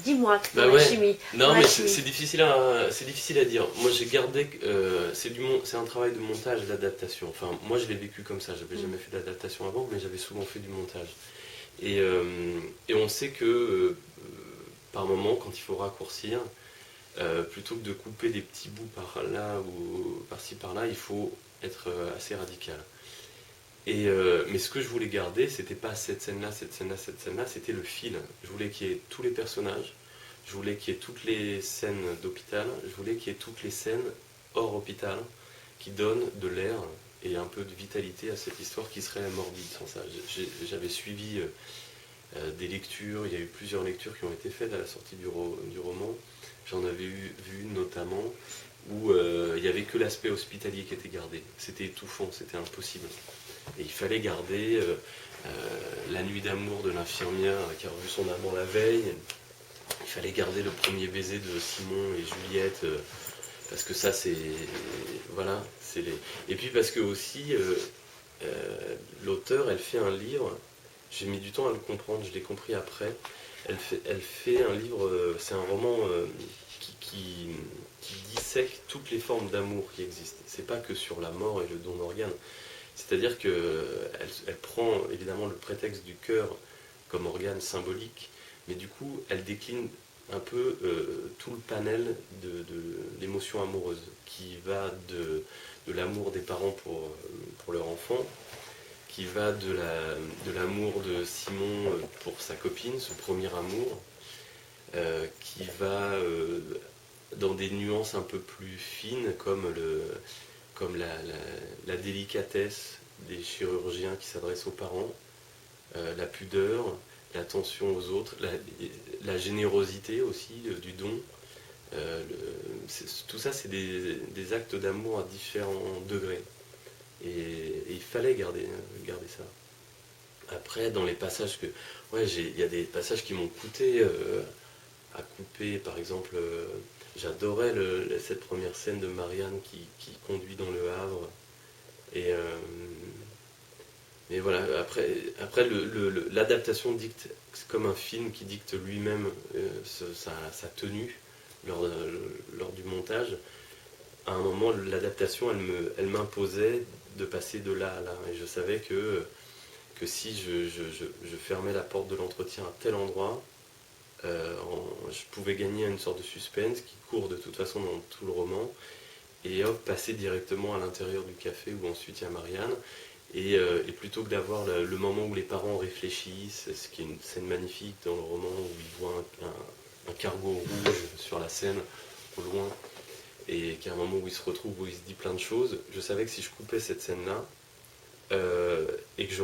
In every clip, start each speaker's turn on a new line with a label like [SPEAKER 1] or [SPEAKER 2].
[SPEAKER 1] Dis-moi, pour
[SPEAKER 2] Bah
[SPEAKER 1] la
[SPEAKER 2] ouais,
[SPEAKER 1] chimie. Pour
[SPEAKER 2] non
[SPEAKER 1] la
[SPEAKER 2] mais
[SPEAKER 1] chimie.
[SPEAKER 2] c'est difficile à dire. Moi j'ai gardé, c'est un travail de montage et d'adaptation. Enfin moi je l'ai vécu comme ça, j'avais
[SPEAKER 1] Mm.
[SPEAKER 2] jamais fait d'adaptation avant, mais j'avais souvent fait du montage. Et, et on sait que par moment, quand il faut raccourcir, plutôt que de couper des petits bouts par là ou par-ci par-là, il faut être assez radical. Mais ce que je voulais garder, c'était pas cette scène-là, cette scène-là, cette scène-là, c'était le fil. Je voulais qu'il y ait tous les personnages, je voulais qu'il y ait toutes les scènes d'hôpital, je voulais qu'il y ait toutes les scènes hors hôpital qui donnent de l'air et un peu de vitalité à cette histoire qui serait morbide sans ça. J'avais suivi des lectures, il y a eu plusieurs lectures qui ont été faites à la sortie du roman. J'en avais vu une notamment où il n'y avait que l'aspect hospitalier qui était gardé. C'était étouffant, c'était impossible. Et il fallait garder la nuit d'amour de l'infirmière qui a revu son amant la veille. Il fallait garder le premier baiser de Simon et Juliette, parce que ça c'est... Voilà, c'est les... Et puis parce que aussi, l'auteur, elle fait un livre, j'ai mis du temps à le comprendre, je l'ai compris après, elle fait un livre, c'est un roman qui, qui, qui dissèque toutes les formes d'amour qui existent. C'est pas que sur la mort et le don d'organes. C'est-à-dire qu'elle prend évidemment le prétexte du cœur comme organe symbolique, mais du coup, elle décline un peu tout le panel d'émotions amoureuses, qui va de l'amour des parents pour leur enfant, qui va de l'amour de Simon pour sa copine, son premier amour, qui va dans des nuances un peu plus fines, comme la délicatesse des chirurgiens qui s'adressent aux parents, la pudeur, l'attention aux autres, la générosité aussi du don. Tout ça, c'est des actes d'amour à différents degrés. Et il fallait garder ça. Après, dans les passages que... Ouais, il y a des passages qui m'ont coûté à couper. Par exemple, j'adorais cette première scène de Marianne qui conduit dans le Havre. Et, mais voilà, après l'adaptation dicte, c'est comme un film qui dicte lui-même sa tenue lors du montage. À un moment, l'adaptation, elle m'imposait de passer de là à là. Et je savais que si je fermais la porte de l'entretien à tel endroit, je pouvais gagner une sorte de suspense qui court de toute façon dans tout le roman, et hop, passer directement à l'intérieur du café où ensuite il y a Marianne. Et plutôt que d'avoir le moment où les parents réfléchissent, ce qui est une scène magnifique dans le roman où ils voient un cargo rouge sur la Seine au loin, et qu'à un moment où ils se retrouvent, où il se dit plein de choses, je savais que si je coupais cette scène-là, et que je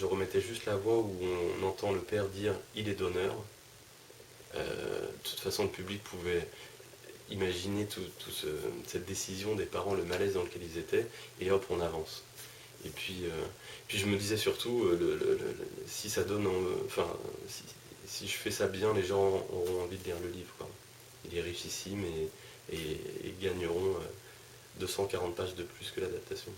[SPEAKER 2] remettais juste la voix où on entend le père dire il est donneur, de toute façon le public pouvait imaginer cette décision des parents, le malaise dans lequel ils étaient, et hop on avance. Et puis je me disais surtout, si ça donne, enfin si je fais ça bien, les gens auront envie de lire le livre, quoi. Il est richissime et gagneront 240 pages de plus que l'adaptation.